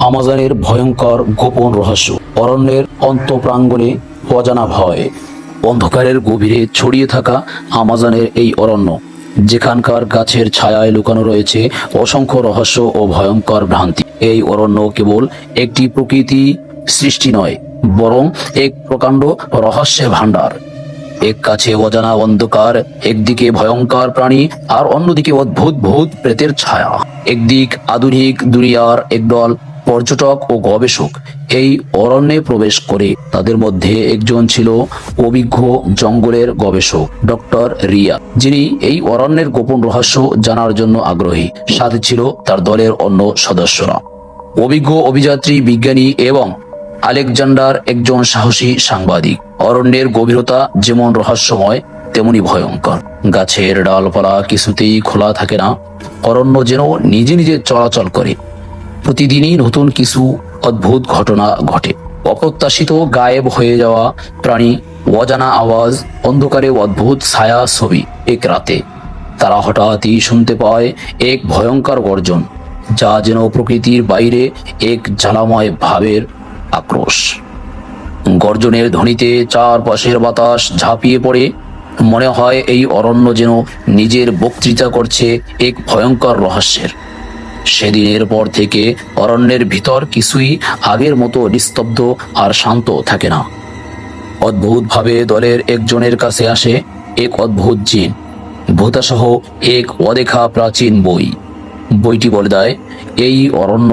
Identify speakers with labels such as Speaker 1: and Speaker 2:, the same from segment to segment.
Speaker 1: আমাজনের ভয়ঙ্কর গোপন রহস্য, অরণ্যের অন্তঃপ্রাঙ্গণে অজানা ভয়। অন্ধকারের গভীরে ছড়িয়ে থাকা আমাজনের এই অরণ্য, যেখানকার গাছের ছায়ায় লুকানো রয়েছে অসংখ্য রহস্য ও ভয়ঙ্কর ভ্রান্তি। এই অরণ্য কেবল একটি প্রকৃতি সৃষ্টি নয়, বরং এক প্রকাণ্ড রহস্যের ভাণ্ডার। এক কাছে অজানা অন্ধকার, একদিকে ভয়ঙ্কর প্রাণী, আর অন্যদিকে অদ্ভুত ভূত প্রেতের ছায়া। একদিক আধুনিক দুনিয়ার একদল পর্যটক ও গবেষক এই অরণ্যে প্রবেশ করে। তাদের মধ্যে একজন ছিল অভিজ্ঞ জঙ্গলের গবেষক ডক্টর রিয়া, যিনি এই অরণ্যের গোপন রহস্য জানার জন্য আগ্রহী। সাথে ছিল তার দলের অন্য সদস্যরা, অভিজ্ঞ অভিযাত্রী, বিজ্ঞানী এবং আলেকজান্ডার, একজন সাহসী সাংবাদিক। অরণ্যের গভীরতা যেমন রহস্যময়, তেমনি ভয়ঙ্কর। গাছের ডালপালা কিছুতেই খোলা থাকে না, অরণ্য যেন নিজে নিজে চলাচল করে। প্রতিদিনই নতুন কিছু অদ্ভুত ঘটনা ঘটে। অপ্রত্যাশিত গায়েব হয়ে যাওয়া প্রাণী, অজানা আওয়াজ, অন্ধকারে অদ্ভুত ছায়া ছবি। এক রাতে তারা হঠাৎই শুনতে পায় এক ভয়ঙ্কর গর্জন, যা যেন প্রকৃতির বাইরে এক জ্বালাময় ভাবের আক্রোশ। গর্জনের ধ্বনিতে চারপাশের বাতাস ঝাঁপিয়ে পড়ে। মনে হয় এই অরণ্য যেন নিজের বক্তৃতা করছে এক ভয়ঙ্কর রহস্যের। সেদিনের পর থেকে অরণ্যের ভিতর কিছুই আগের মতো নিস্তব্ধ আর শান্ত থাকে না। অদ্ভুতভাবে দলের একজনের কাছে আসে এক অদ্ভুত জিন, ভূতাসহ এক অদেখা প্রাচীন বই। বইটি বলে দেয়, এই অরণ্য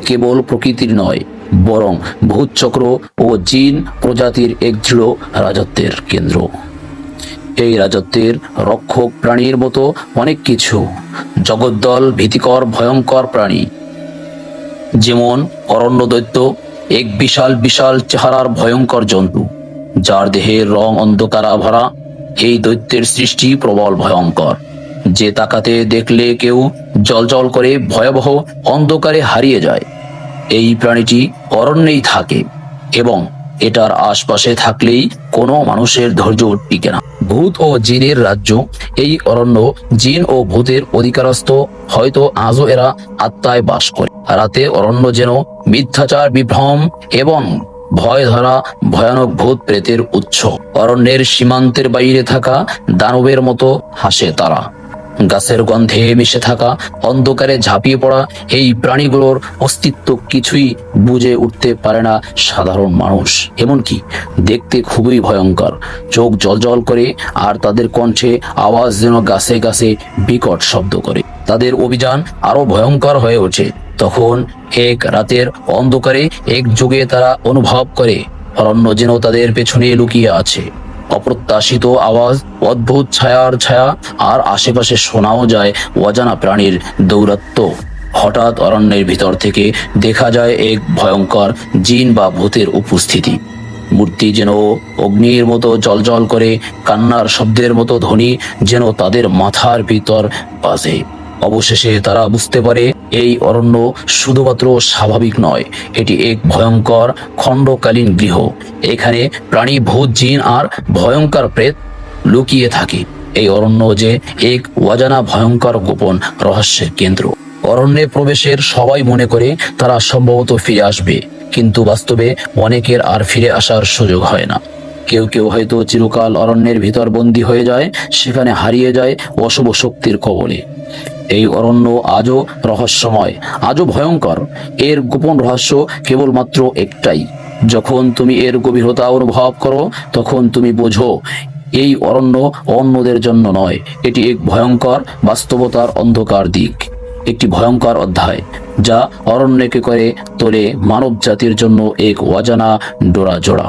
Speaker 1: কেবল প্রকৃতির নয়, বরং ভূতচক্র ও জিন প্রজাতির এক দৃঢ় রাজত্বের কেন্দ্র। এই রাজত্বের রক্ষক প্রাণীর মতো অনেক কিছু, জগদ্দল ভীতিকর ভয়ঙ্কর প্রাণী, যেমন অরণ্য দৈত্য, এক বিশাল বিশাল চেহারার ভয়ঙ্কর জন্তু, যার দেহের রং অন্ধকারা ভরা। এই দৈত্যের সৃষ্টি প্রবল ভয়ঙ্কর, যে তাকাতে দেখলে কেউ জ্বলজ্বল করে ভয়াবহ অন্ধকারে হারিয়ে যায়। এই প্রাণীটি অরণ্যেই থাকে এবং এটার আশপাশে থাকলেই কোনো মানুষের ধৈর্য টিকে না। ভূত ও জিনের রাজ্য, এই অরণ্য জিন ও ভূতের অধিকারস্থ। হয়তো আজও এরা আত্মায় বাস করে। রাতে অরণ্য যেন মিথ্যাচার, বিভ্রম এবং ভয় ধরা ভয়ানক ভূত প্রেতের উৎস। অরণ্যের সীমান্তের বাইরে থাকা দানবের মতো হাসে তারা। গাছের গন্ধে মিশে থাকা, অন্ধকারে ঝাঁপিয়ে পড়া এই প্রাণীগুলোর অস্তিত্ব কিছুই বুঝে উঠতে পারে না সাধারণ মানুষ। এমনকি দেখতে খুবই ভয়ঙ্কর, চোখ জ্বলজ্বল করে, আর তাদের কণ্ঠে আওয়াজ যেন গাছে গাছে বিকট শব্দ করে। তাদের অভিযান আরো ভয়ঙ্কর হয়ে ওঠে তখন এক রাতের অন্ধকারে একযোগে তারা অনুভব করে অরণ্য যেন তাদের পেছনে লুকিয়ে আছে। অপ্রত্যাশিত আওয়াজ, অদ্ভুত ছায়ার ছায়া, আর আশেপাশে শোনাও যায় অজানা প্রাণীর দৌরাত্ম্য। হঠাৎ অরণ্যের ভিতর থেকে দেখা যায় এক ভয়ঙ্কর জিন বা ভূতের উপস্থিতি। মূর্তি যেন অগ্নির মতো জ্বলজ্বল করে, কান্নার শব্দের মতো ধ্বনি যেন তাদের মাথার ভিতর বাজে। অবশেষে তারা বুঝতে পারে এই অরণ্য শুধুমাত্র স্বাভাবিক নয়, এটি এক ভয়ঙ্কর খণ্ডকালীন গৃহ। এখানে প্রাণী, ভূত, জিন আর ভয়ঙ্কর প্রেত লুকিয়ে থাকে। এই অরণ্য যে এক অজানা ভয়ঙ্কর গোপন রহস্যের কেন্দ্র। অরণ্যে প্রবেশের সবাই মনে করে তারা সম্ভবত ফিরে আসবে, কিন্তু বাস্তবে অনেকের আর ফিরে আসার সুযোগ হয় না। কেউ কেউ হয়তো চিরকাল অরণ্যের ভিতর বন্দী হয়ে যায়, সেখানে হারিয়ে যায় অশুভ শক্তির কবলে। এই অরণ্য আজও রহস্যময়, আজও ভয়ঙ্কর। এর গোপন রহস্য কেবলমাত্র একটাই, যখন তুমি এর গভীরতা অনুভব করো, তখন তুমি বোঝো এই অরণ্য অন্যদের জন্য নয়, এটি এক ভয়ঙ্কর বাস্তবতার অন্ধকার দিক, একটি ভয়ঙ্কর অধ্যায়, যা অরণ্যকে করে তোলে মানব জাতির জন্য এক অজানা ডোরা জোড়া।